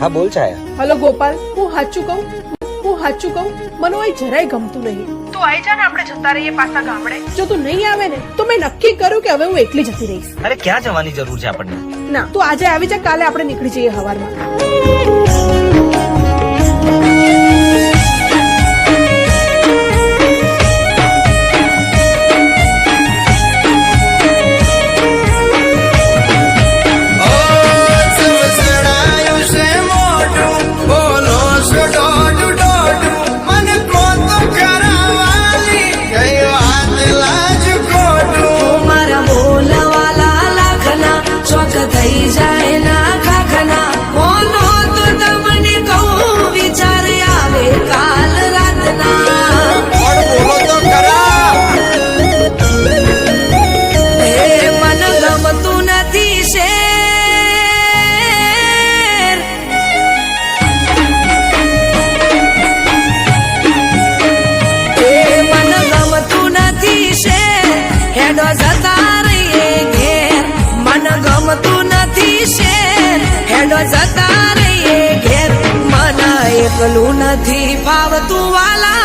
હા બોલ છાયા. હલો ગોપાલ, હું સાચું કહું મને અહીં જરાય ગમતું નહીં. તું આવી જા ને, આપણે જતા રહીએ પાછા ગામડે. જો તું નહીં આવે ને તો મેં નક્કી કર્યું કે હવે હું એકલી જતી રહીશ. અરે ક્યાં જવાની જરૂર છે આપણને? ના, તું આજે આવી જા, કાલે આપણે નીકળી જઈએ સવારમાં. જતા રહીએ ઘેર, મને એકલું નથી ફાવતું વાલા.